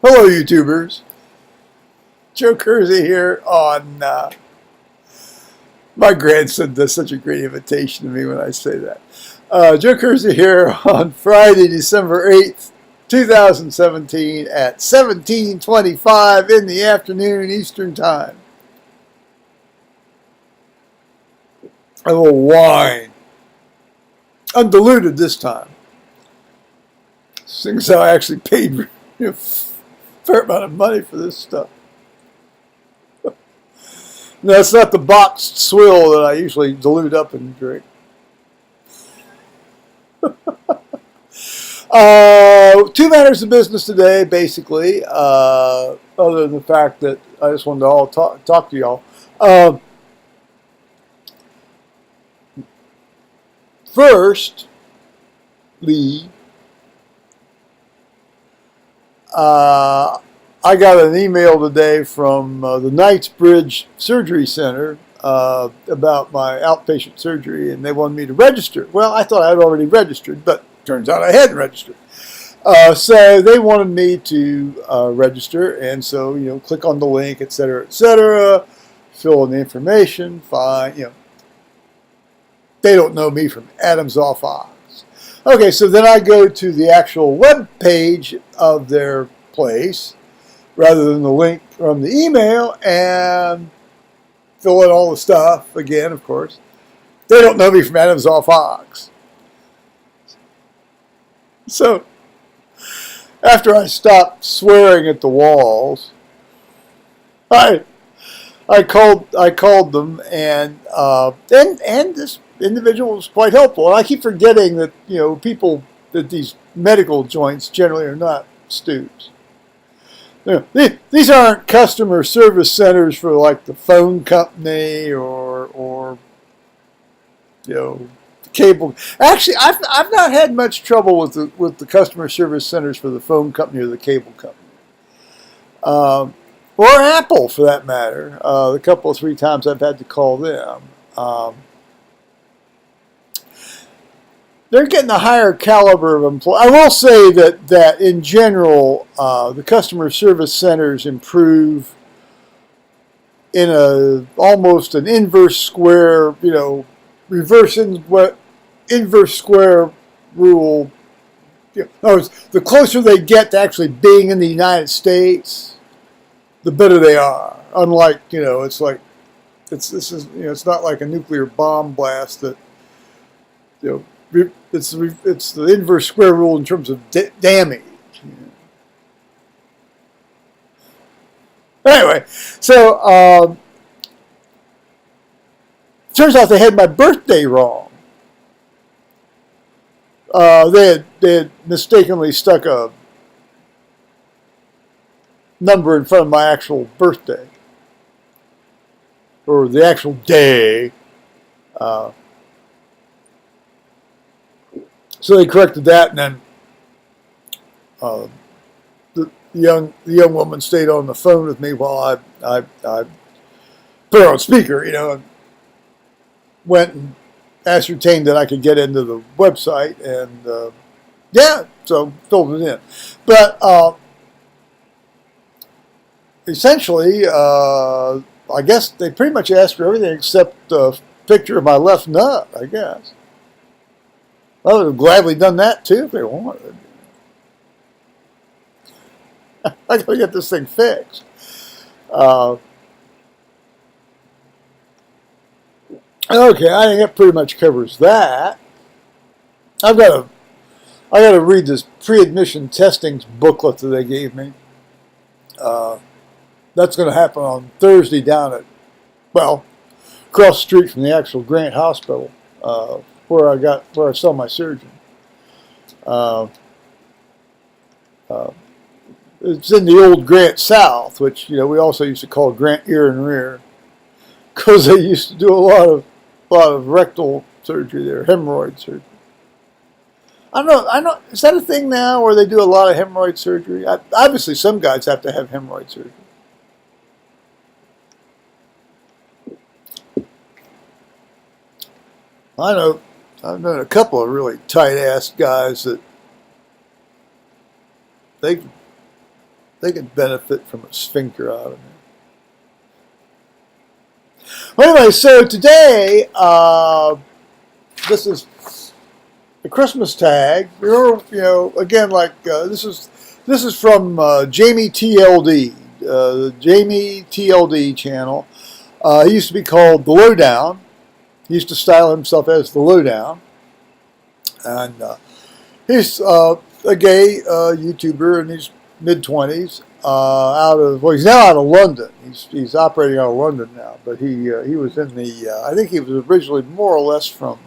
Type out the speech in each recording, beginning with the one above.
Hello, YouTubers. Joe Kersey here on, my grandson does such a great invitation to me when I say that. Joe Kersey here on Friday, December 8th, 2017 at 17:25 in the afternoon Eastern Time. A little wine. Undiluted this time. Seeing as how I actually paid a fair amount of money for this stuff. No, it's not the boxed swill that I usually dilute up and drink. Two matters of business today, basically, other than the fact that I just wanted to talk to y'all. First, Lee, I got an email today from the Knightsbridge Surgery Center about my outpatient surgery, and they wanted me to register. Well, I thought I had already registered, but turns out I hadn't registered. So they wanted me to register, and so, click on the link, etc., fill in the information, fine, They don't know me from Adam's off Ox. Okay, so then I go to the actual web page of their place, rather than the link from the email, and fill in all the stuff again, of course. They don't know me from Adam's off Ox. So, after I stopped swearing at the walls, I called them, and this individual was quite helpful. And I keep forgetting that people that these medical joints generally are not stoops. These aren't customer service centers for like the phone company or cable. Actually, I've not had much trouble with the customer service centers for the phone company or the cable company, or Apple for that matter. The couple of 3 times I've had to call them. They're getting a higher caliber of employee. I will say that in general, the customer service centers improve in almost an inverse square, inverse square rule. In other words, the closer they get to actually being in the United States, the better they are. Unlike, it's like it's not like a nuclear bomb blast that it's the inverse square rule in terms of damage. Anyway, so turns out they had my birthday wrong. They had mistakenly stuck a number in front of my actual birthday, or the actual day. So they corrected that, and then the young woman stayed on the phone with me while I put her on speaker, and went and ascertained that I could get into the website, and so filled it in. But essentially, I guess they pretty much asked for everything except a picture of my left nut, I guess. I would have gladly done that too if they wanted. I gotta get this thing fixed. Okay, I think that pretty much covers that. I gotta read this PreAdmission Testing booklet that they gave me. That's going to happen on Thursday down at, across the street from the actual Grant Hospital, where I saw my surgeon. It's in the old Grant South, which we also used to call Grant Ear and Rear, because they used to do a lot of rectal surgery there, hemorrhoid surgery. I don't know. Is that a thing now where they do a lot of hemorrhoid surgery? Obviously, some guys have to have hemorrhoid surgery. I've known a couple of really tight-ass guys that they They could benefit from a sphincter out of me. Well, anyway, so today, this is the Christmas tag. Again, like this is from Jamie TLD, the Jamie TLD channel. He used to be called The Lowdown. He used to style himself as The Lowdown, and he's a gay YouTuber in his mid-20s. He's now out of London. He's operating out of London now, but he was in the. I think he was originally more or less from.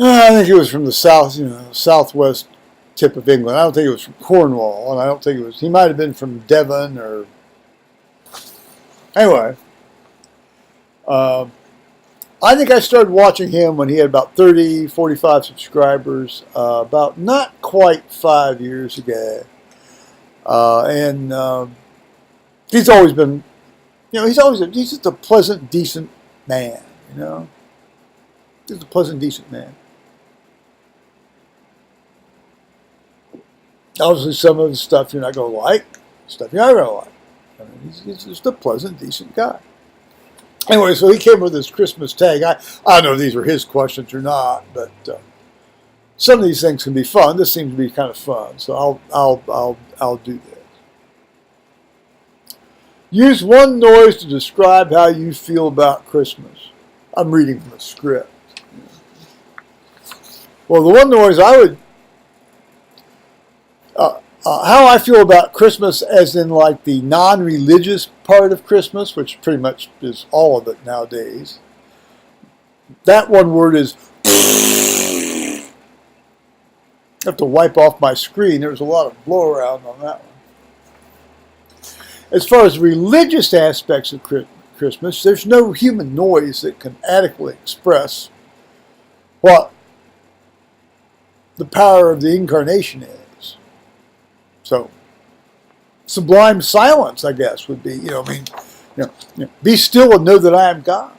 I think he was from the southwest tip of England. I don't think he was from Cornwall, and I don't think it was. He might have been from Devon or. Anyway, I think I started watching him when he had about 30, 45 subscribers, about not quite 5 years ago. And he's always been, he's just a pleasant, decent man, Just a pleasant, decent man. Obviously, some of the stuff you're not going to like, stuff you're not going to like. I mean, he's just a pleasant, decent guy. Anyway, so he came with this Christmas tag. I don't know if these were his questions or not, but some of these things can be fun. This seems to be kind of fun, so I'll do this. Use one noise to describe how you feel about Christmas. I'm reading from a script. Well, the one noise I would. How I feel about Christmas as in like the non-religious part of Christmas, which pretty much is all of it nowadays. That one word is... I have to wipe off my screen. There was a lot of blow around on that one. As far as religious aspects of Christmas, there's no human noise that can adequately express what the power of the incarnation is. So, sublime silence, I guess, would be, be still and know that I am God.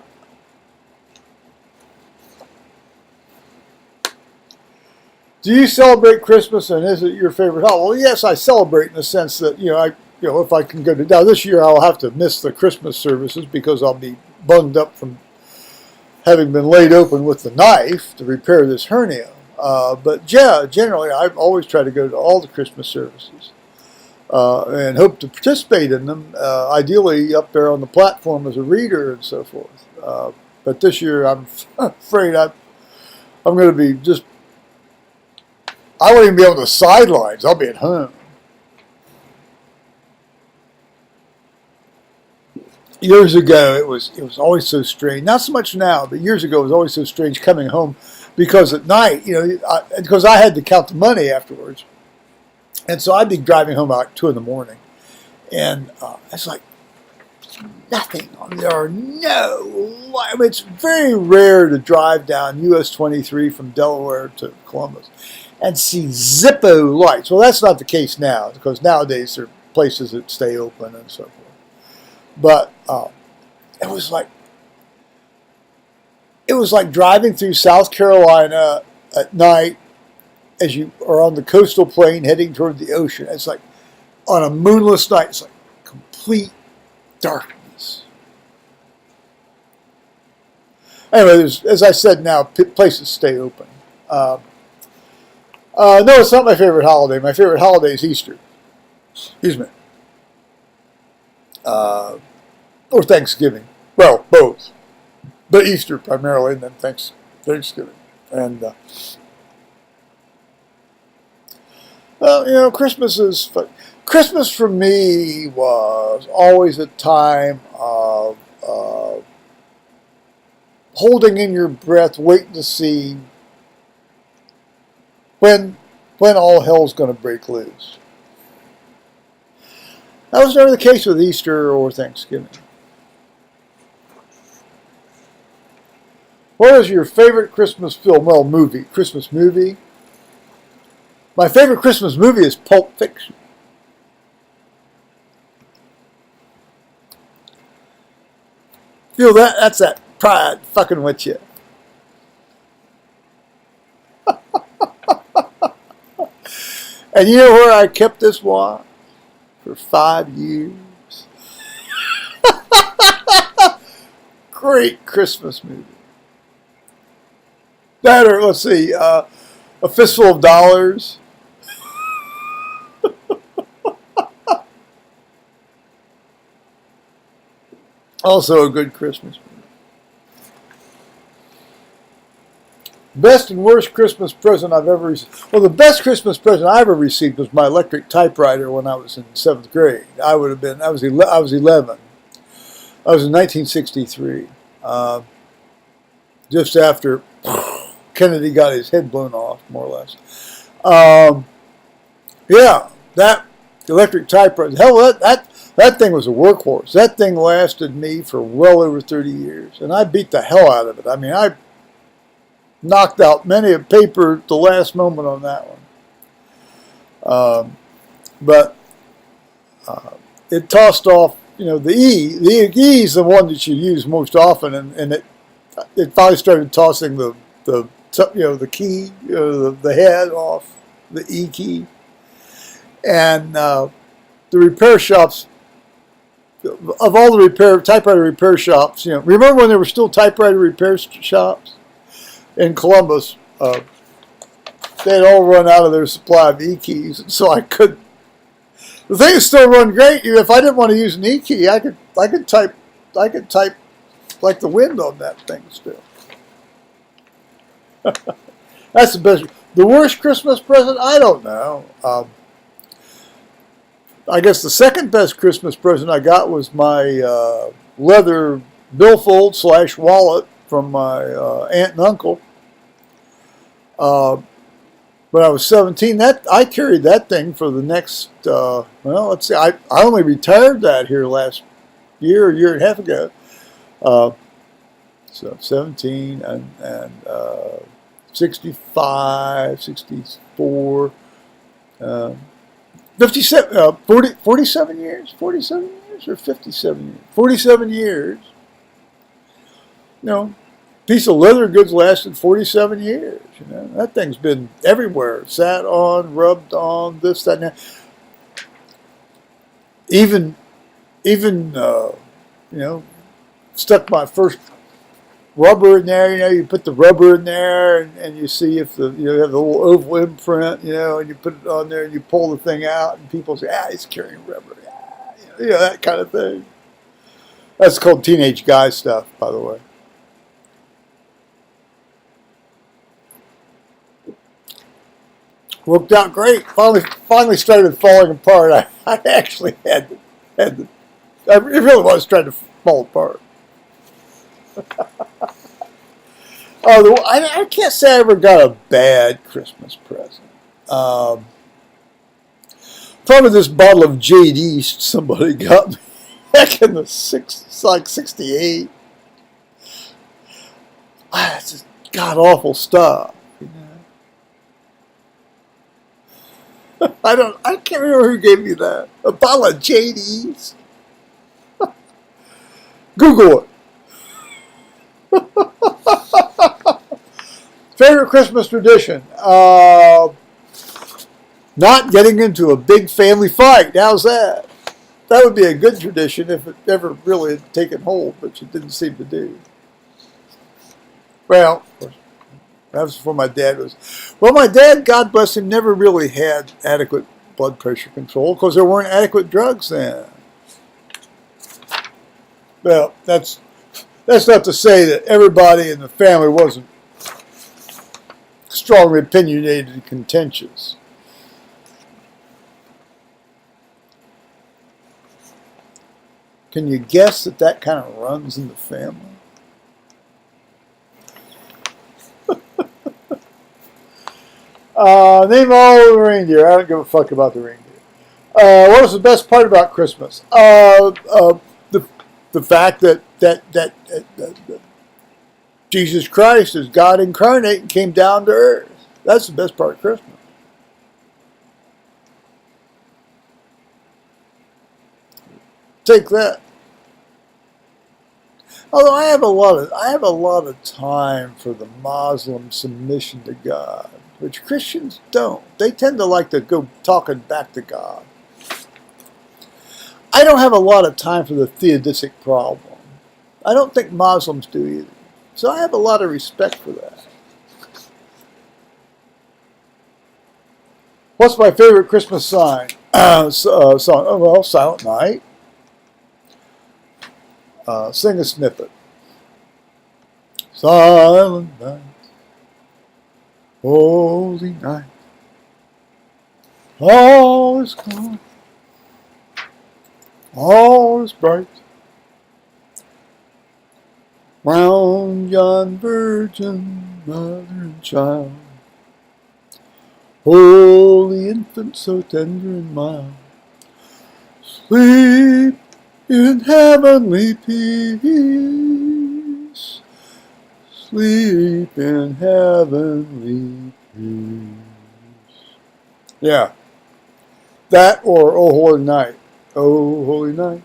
Do you celebrate Christmas, and is it your favorite holiday? Well, yes, I celebrate in the sense that, if I can go to, now this year I'll have to miss the Christmas services because I'll be bunged up from having been laid open with the knife to repair this hernia. But yeah, generally, I always try to go to all the Christmas services and hope to participate in them, ideally up there on the platform as a reader and so forth. But this year, I'm afraid I'm going to be just, I won't even be on the sidelines. I'll be at home. Years ago, it was always so strange. Not so much now, but years ago, it was always so strange coming home. Because at night, because I had to count the money afterwards. And so I'd be driving home about 2 in the morning. And it's like nothing. There are no, it's very rare to drive down US 23 from Delaware to Columbus and see Zippo lights. Well, that's not the case now, because nowadays there are places that stay open and so forth. But it was like driving through South Carolina at night as you are on the coastal plain heading toward the ocean. It's like on a moonless night, it's like complete darkness. Anyway, as I said now, places stay open. No, it's not my favorite holiday. My favorite holiday is Easter. Excuse me. Or Thanksgiving. Well, both. But Easter primarily, and then Thanksgiving. And, Christmas is fun. Christmas for me was always a time of holding in your breath, waiting to see when all hell's going to break loose. That was never the case with Easter or Thanksgiving. What is your favorite Christmas film? Well, movie. Christmas movie. My favorite Christmas movie is Pulp Fiction. Feel that? That's that pride fucking with you. And you know where I kept this watch? For 5 years. Great Christmas movie. That, or let's see, A Fistful of Dollars. Also a good Christmas movie. Best and worst Christmas present I've ever received. Well, the best Christmas present I ever received was my electric typewriter when I was in 7th grade. I was 11. I was in 1963, just after Kennedy got his head blown off, more or less. Yeah, that electric typewriter. Hell, that thing was a workhorse. That thing lasted me for well over 30 years, and I beat the hell out of it. I mean, I knocked out many a paper at the last moment on that one. But it tossed off, you know, the E. The E is the one that you use most often, and it finally started tossing the key, the head off the E key. And the repair shops, of all the typewriter repair shops, you know, remember when there were still typewriter repair shops in Columbus? They'd all run out of their supply of E keys, so I couldn't. The thing still run great. If I didn't want to use an E key, I could type like the wind on that thing still. That's the best. The worst Christmas present? I don't know. I guess the second best Christmas present I got was my leather billfold / wallet from my aunt and uncle. When I was 17, I carried that thing for the next, well, let's see, I only retired that here last year and a half ago. So 17 and 65, 64, 57, 47 years or 57 years? 47 years. You know, piece of leather goods lasted 47 years. You know, that thing's been everywhere, sat on, rubbed on, this, that, and that. Even you know, stuck my first rubber in there. You know, you put the rubber in there, and you see if you have the little oval imprint. You know, and you put it on there, and you pull the thing out, and people say, he's carrying rubber. You know, that kind of thing. That's called teenage guy stuff, by the way. Worked out great. Finally started falling apart. I actually had it really was trying to fall apart. I can't say I ever got a bad Christmas present. Probably this bottle of JD somebody got me back in the 68. It's just god awful stuff. I can't remember who gave me that. A bottle of JD's. Google it. Favorite Christmas tradition? Not getting into a big family fight. How's that? That would be a good tradition if it ever really had taken hold, but it didn't seem to do. Well, of course. That was before my dad was. Well, my dad, God bless him, never really had adequate blood pressure control because there weren't adequate drugs then. Well, that's not to say that everybody in the family wasn't strongly opinionated and contentious. Can you guess that kind of runs in the family? Name all the reindeer. I don't give a fuck about the reindeer. What was the best part about Christmas? The fact that Jesus Christ is God incarnate and came down to earth. That's the best part of Christmas. Take that. Although I have a lot of time for the Moslem submission to God. which Christians don't. They tend to like to go talking back to God. I don't have a lot of time for the theodictic problem. I don't think Muslims do either. So I have a lot of respect for that. What's my favorite Christmas song? Well, Silent Night. Sing a snippet. Silent night, holy night, all is calm, all is bright. Round yon virgin, mother and child, holy infant, so tender and mild, sleep in heavenly peace, sleep in heavenly peace. Yeah, that or Oh Holy Night. Oh Holy Night,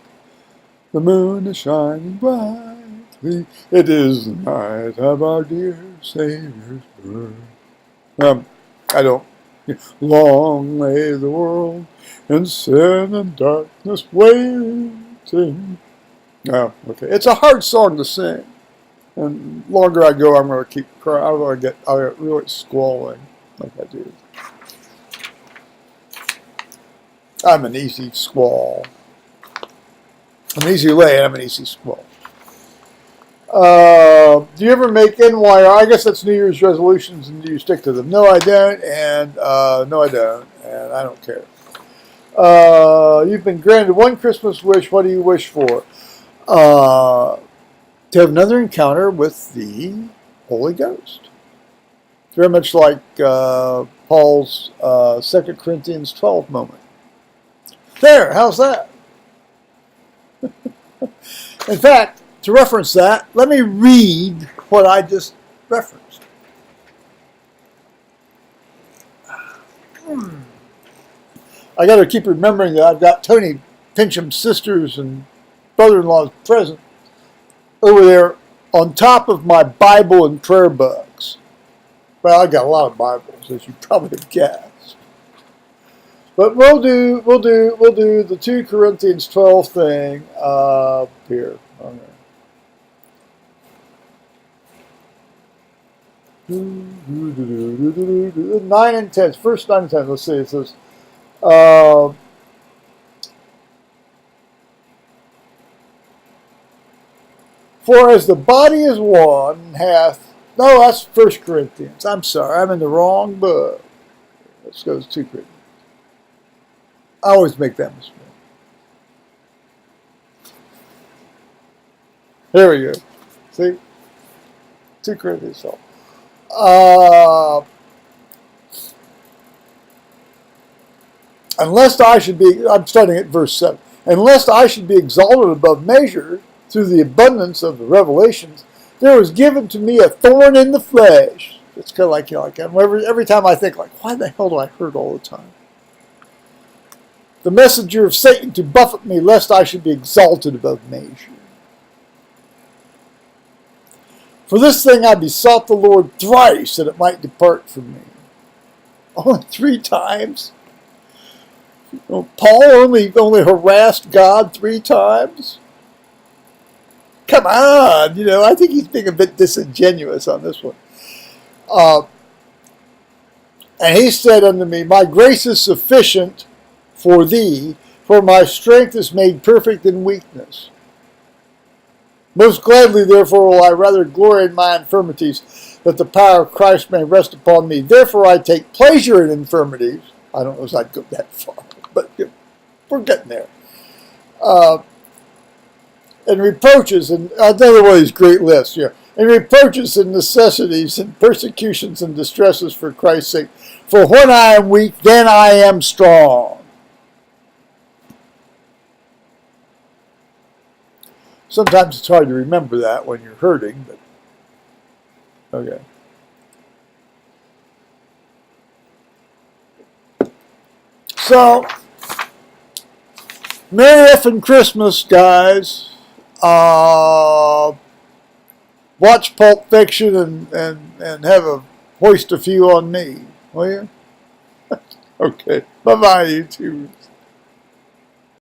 the moon is shining brightly. It is the night of our dear Savior's birth. I don't. Long lay the world in sin and darkness waiting. Oh, okay. It's a hard song to sing. And the longer I go, I'm going to keep crying. I'll get really squalling like I do. I'm an easy squall. I'm an easy lay, and I'm an easy squall. Do you ever make NYR? I guess that's New Year's resolutions, and do you stick to them? No, I don't, and no, I don't, and I don't care. You've been granted one Christmas wish. What do you wish for? To have another encounter with the Holy Ghost. Very much like Paul's 2 Corinthians 12 moment. There, how's that? In fact, to reference that, let me read what I just referenced. I got to keep remembering that I've got Tony Pincham's sisters and brother-in-laws present over there on top of my Bible and prayer books. Well, I got a lot of Bibles, as you probably have guessed. But we'll do the 2 Corinthians 12 thing here. Okay. 9 and 10. First 9 and 10. Let's see. It says, for as the body is one, hath... No, that's 1 Corinthians. I'm sorry. I'm in the wrong book. Let's go to 2 Corinthians. I always make that mistake. There we go. See? 2 Corinthians 12. Unless I should be, I'm starting at verse 7. Unless I should be exalted above measure through the abundance of the revelations, there was given to me a thorn in the flesh. It's kind of like, every time I think, like, why the hell do I hurt all the time? The messenger of Satan to buffet me, lest I should be exalted above measure. For this thing I besought the Lord thrice, that it might depart from me. Only 3 times? Paul only harassed God 3 times? Come on, I think he's being a bit disingenuous on this one. And he said unto me, my grace is sufficient for thee, for my strength is made perfect in weakness. Most gladly, therefore, will I rather glory in my infirmities, that the power of Christ may rest upon me. Therefore, I take pleasure in infirmities. I don't know if I'd go that far, but we're getting there. And reproaches, and another one of these great lists here. And reproaches and necessities and persecutions and distresses for Christ's sake. For when I am weak, then I am strong. Sometimes it's hard to remember that when you're hurting, but okay. So, Merry effing Christmas, guys. Watch Pulp Fiction and have a hoist a few on me. Oh, yeah? Okay. Bye-bye, YouTube.